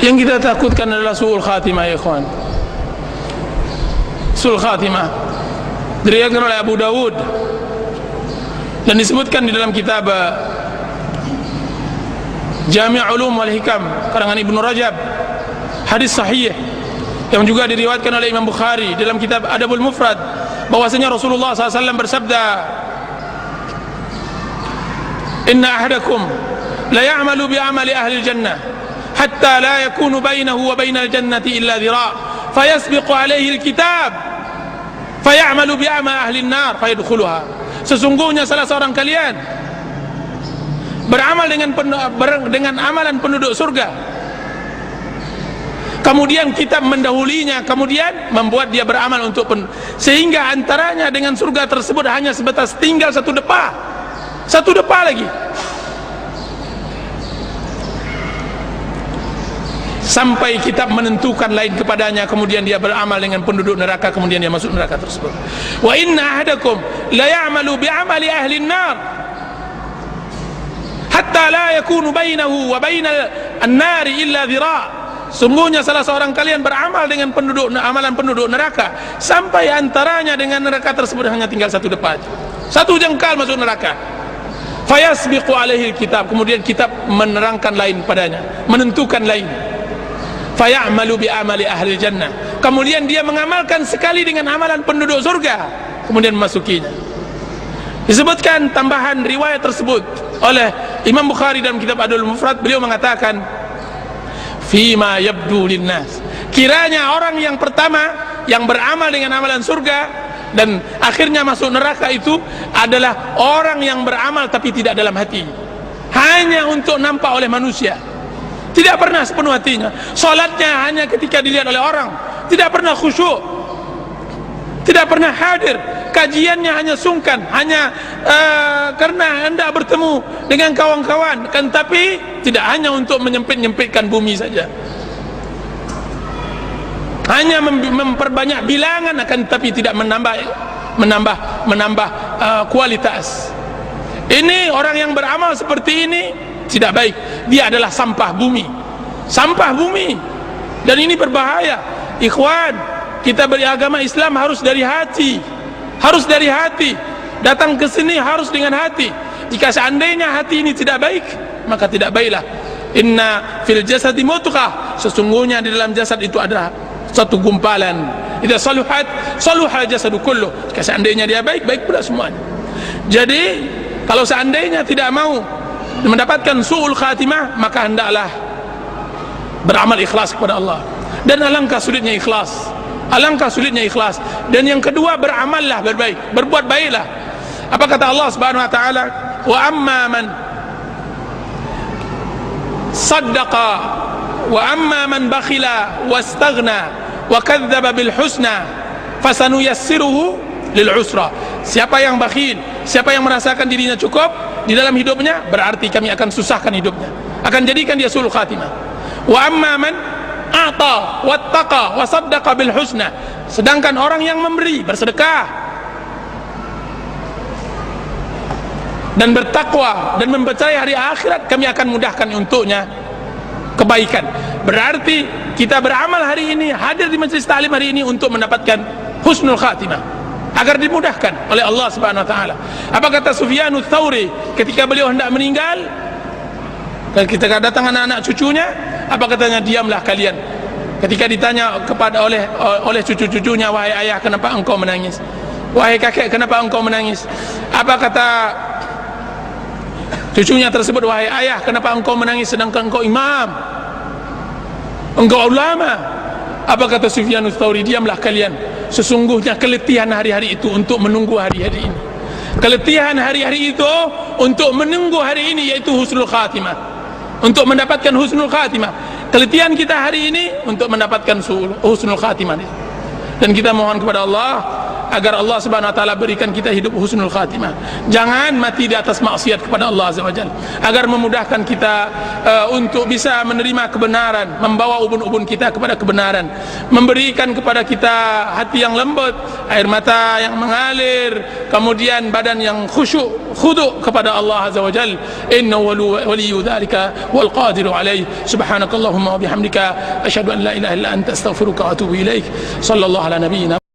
Yang kita takutkan adalah su'ul khatimah, ya ikhwan. Su'ul khatimah diriwayatkan oleh Abu Dawud dan disebutkan di dalam kitab Jami' Ulum wal Hikam karangan Ibnu Rajab, hadis sahih yang juga diriwayatkan oleh Imam Bukhari dalam kitab Adabul Mufrad, bahwasanya Rasulullah SAW bersabda, "Inna ahadakum la ya'malu bi amali ahli jannah hatta la yakunu bainahu wa bainal jannati illa dhira' fayasbiqu alaihi alkitab fayamalu bi amali ahli an-nar fayadkhuluha." Sesungguhnya salah seorang kalian beramal dengan amalan penduduk surga, kemudian kitab mendahulinya, kemudian membuat dia beramal untuk sehingga antaranya dengan surga tersebut hanya sebatas tinggal satu depa lagi, sampai kitab menentukan lain kepadanya, kemudian dia beramal dengan penduduk neraka, kemudian dia masuk neraka tersebut. Wa inna ahadakum la ya'malu bi amali ahli an-nar hatta la yakunu bainahu wa bainal an-nari illa dhira'. Sungguhnya salah seorang kalian beramal dengan amalan penduduk neraka sampai antaranya dengan neraka tersebut hanya tinggal satu depa, satu jengkal masuk neraka. Fayasbiqu alaihi kitab, kemudian kitab menerangkan lain padanya, menentukan lain. Fayamalu bi amali ahli jannah, kemudian dia mengamalkan sekali dengan amalan penduduk surga, kemudian memasukinya. Disebutkan tambahan riwayat tersebut oleh Imam Bukhari dalam kitab Adabul Mufrad, beliau mengatakan, fima yabdu linnas, kiranya orang yang pertama yang beramal dengan amalan surga dan akhirnya masuk neraka itu adalah orang yang beramal tapi tidak dalam hati, hanya untuk nampak oleh manusia, tidak pernah sepenuh hatinya. Salatnya hanya ketika dilihat oleh orang, tidak pernah khusyuk, tidak pernah hadir. Kajiannya hanya sungkan, hanya karena hendak bertemu dengan kawan-kawan, kan, tapi tidak hanya untuk menyempit-nyempitkan bumi saja, hanya memperbanyak bilangan, akan tapi tidak menambah kualitas. Ini orang yang beramal seperti ini tidak baik, dia adalah sampah bumi, dan ini berbahaya. Ikhwan, kita beragama Islam harus dari hati, datang ke sini harus dengan hati. Jika seandainya hati ini tidak baik, maka tidak baiklah. Inna fil jasadi mudghah, sesungguhnya di dalam jasad itu adalah satu gumpalan. Idza saluhat saluhal jasadu kullu, jika seandainya dia baik, baik pula semuanya. Jadi kalau seandainya tidak mau mendapatkan su'ul khatimah, maka hendaklah beramal ikhlas kepada Allah. Dan alangkah sulitnya ikhlas, Dan yang kedua, beramallah berbaik, berbuat baiklah. Apa kata Allah Subhanahu wa taala? Wa amma man saddaqa wa amma man bakhila wastaghna wa kadzdzaba bil husna fasanuyassiruhu lil usra. Siapa yang bakhil, siapa yang merasakan dirinya cukup di dalam hidupnya, berarti kami akan susahkan hidupnya, akan jadikan dia sulul khatimah. Wa amma man a'ta wattaqa wa saddaqa bil husna, sedangkan orang yang memberi, bersedekah dan bertakwa dan mempercayai hari akhirat, kami akan mudahkan untuknya kebaikan. Berarti kita beramal hari ini, hadir di majlis ta'lim hari ini untuk mendapatkan husnul khatimah, agar dimudahkan oleh Allah Subhanahu wa taala. Apa kata Sufyanus Tsauri ketika beliau hendak meninggal, dan ketika datang anak-anak cucunya, apa katanya? Diamlah kalian. Ketika ditanya kepada oleh cucu-cucunya, wahai ayah, kenapa engkau menangis? Wahai kakek, kenapa engkau menangis? Apa kata cucunya tersebut? Wahai ayah, kenapa engkau menangis sedangkan engkau imam, engkau ulama? Apa kata Sufyanus Tsauri? Diamlah kalian. Sesungguhnya keletihan hari-hari itu untuk menunggu hari-hari ini. Keletihan hari-hari itu untuk menunggu hari ini, yaitu husnul khatimah, untuk mendapatkan husnul khatimah. Keletihan kita hari ini untuk mendapatkan husnul khatimah. Dan kita mohon kepada Allah agar Allah Subhanahu wa taala berikan kita hidup husnul khatimah. Jangan mati di atas maksiat kepada Allah Azza wa Jalla, agar memudahkan kita untuk bisa menerima kebenaran, membawa ubun-ubun kita kepada kebenaran, memberikan kepada kita hati yang lembut, air mata yang mengalir, kemudian badan yang khusyuk kepada Allah Azza wa Jalla. Inna waliyyu dzalika wal qadiru alaih. Subhanakallahumma wa bihamdika asyhadu an la ilaha illa anta astaghfiruka wa atubu ilaik. Sallallahu ala nabiyyina